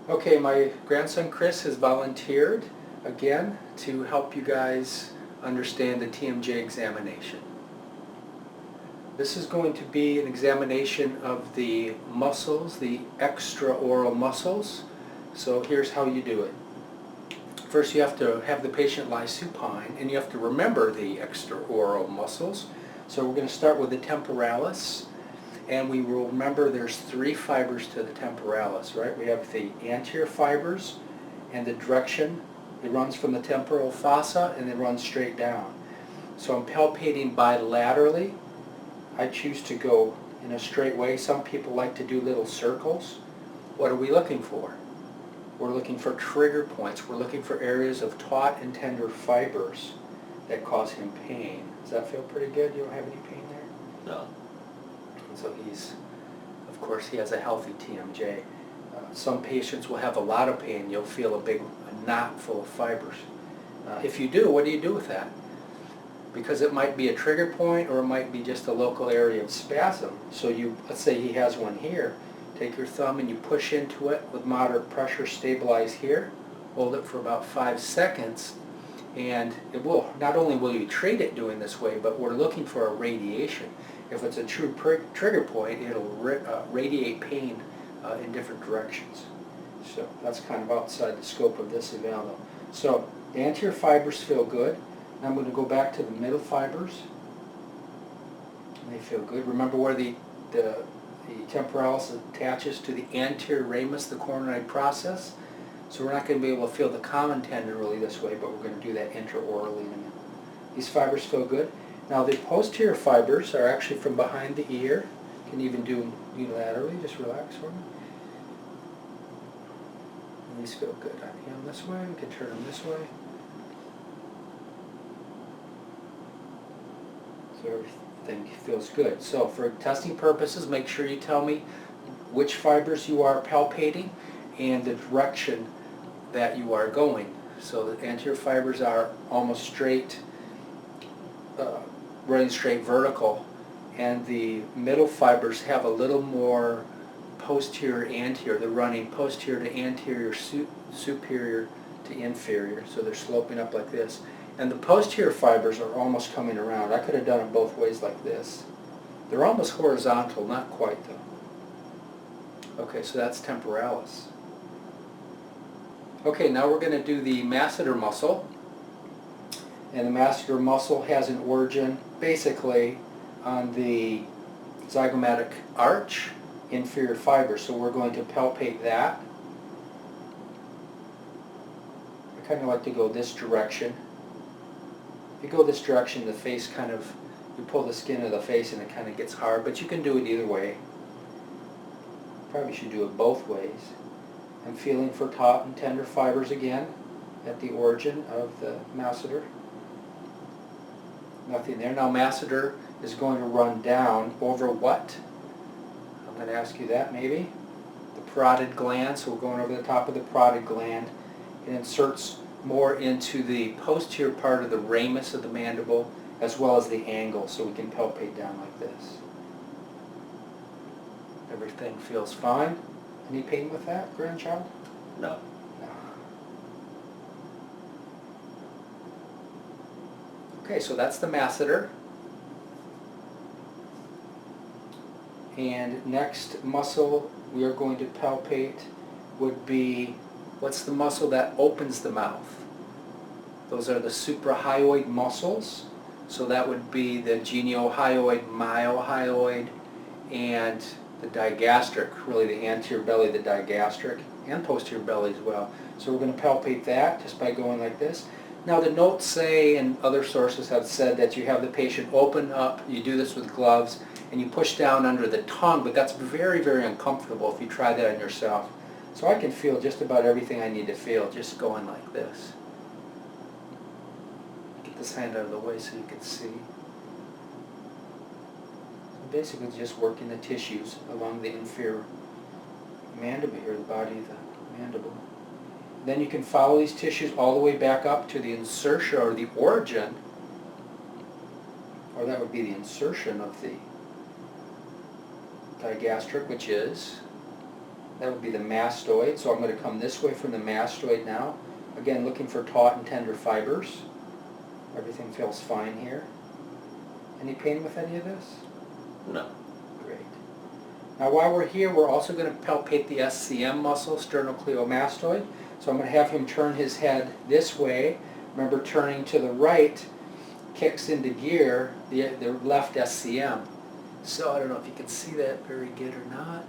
Okay, my grandson Chris has volunteered again to help you guys understand the TMJ examination. This is going to be an examination of the muscles, the extraoral muscles. So here's how you do it. First you have to have the patient lie supine, and you have to remember the extraoral muscles. So we're going to start with the temporalis. And we will remember there's 3 fibers to the temporalis, right? We have the anterior fibers and the direction. It runs from the temporal fossa and it runs straight down. So I'm palpating bilaterally. I choose to go in a straight way. Some people like to do little circles. What are we looking for? We're looking for trigger points. We're looking for areas of taut and tender fibers that cause him pain. Does that feel pretty good? You don't have any pain there? No. So he's, of course, he has a healthy TMJ. Some patients will have a lot of pain. You'll feel a knot full of fibers. If you do, what do you do with that? Because it might be a trigger point or it might be just a local area of spasm. So you, let's say he has one here. Take your thumb and you push into it with moderate pressure, stabilize here. Hold it for about 5 seconds. And it will, not only will you treat it doing this way, but we're looking for a radiation. If it's a true trigger point, it'll radiate pain in different directions. So that's kind of outside the scope of this eval. So the anterior fibers feel good. Now I'm going to go back to the middle fibers. And they feel good. Remember where the temporalis attaches to the anterior ramus, the coronoid process. So we're not going to be able to feel the common tendon really this way, but we're going to do that intraorally in a minute. These fibers feel good. Now the posterior fibers are actually from behind the ear. You can even do them unilaterally. Just relax for me. And these feel good on him this way. We can turn them this way. So everything feels good. So for testing purposes, make sure you tell me which fibers you are palpating and the direction that you are going. So the anterior fibers are almost straight, running straight vertical, and the middle fibers have a little more posterior anterior. They're running posterior to anterior, superior to inferior, so they're sloping up like this. And the posterior fibers are almost coming around. I could have done it both ways like this. They're almost horizontal, not quite though. Okay, so that's temporalis. Okay, now we're going to do the masseter muscle. And the masseter muscle has an origin basically on the zygomatic arch, inferior fiber. So we're going to palpate that. I kind of like to go this direction. If you go this direction, the face kind of, you pull the skin of the face and it kind of gets hard, but you can do it either way. Probably should do it both ways. I'm feeling for taut and tender fibers again at the origin of the masseter. Nothing there. Now masseter is going to run down over what? I'm going to ask you that maybe. The parotid gland, so we're going over the top of the parotid gland. It inserts more into the posterior part of the ramus of the mandible as well as the angle, so we can palpate down like this. Everything feels fine. Any pain with that, grandchild? No. No. Okay, so that's the masseter. And next muscle we are going to palpate would be, what's the muscle that opens the mouth? Those are the suprahyoid muscles. So that would be the geniohyoid, myohyoid, and the digastric, really the anterior belly, the digastric, and posterior belly as well. So we're going to palpate that just by going like this. Now the notes say, and other sources have said, that you have the patient open up, you do this with gloves, and you push down under the tongue, but that's very, very uncomfortable if you try that on yourself. So I can feel just about everything I need to feel just going like this. Get this hand out of the way so you can see. Basically just working the tissues along the inferior mandible here, the body of the mandible. Then you can follow these tissues all the way back up to the insertion or the origin, or that would be the insertion of the digastric, which is That would be the mastoid. So I'm going to come this way from the mastoid now. Again, looking for taut and tender fibers. Everything feels fine here. Any pain with any of this? No. Great. Now while we're here, we're also going to palpate the SCM muscle, sternocleidomastoid. So I'm going to have him turn his head this way. Remember, turning to the right kicks into gear the left SCM. So I don't know if you can see that very good or not.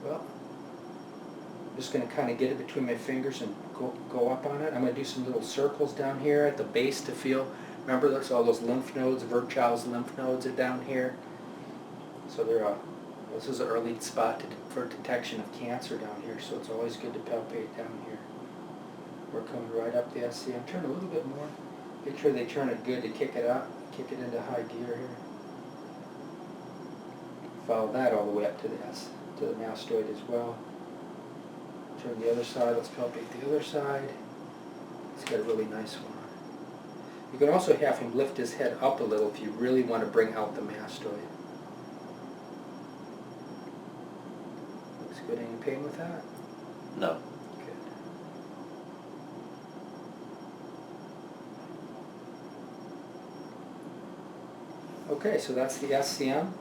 Well, I'm just going to kind of get it between my fingers and go up on it. I'm going to do some little circles down here at the base to feel. Remember, there's all those lymph nodes. Virchow's lymph nodes are down here. So this is an early spot for detection of cancer down here. So it's always good to palpate down here. We're coming right up the SCM. Turn a little bit more. Make sure they turn it good to kick it up. Kick it into high gear here. Follow that all the way up to the mastoid as well. Turn the other side. Let's palpate the other side. It's got a really nice one. You can also have him lift his head up a little if you really want to bring out the mastoid. Looks good. Any pain with that? No. Good. Okay, so that's the SCM.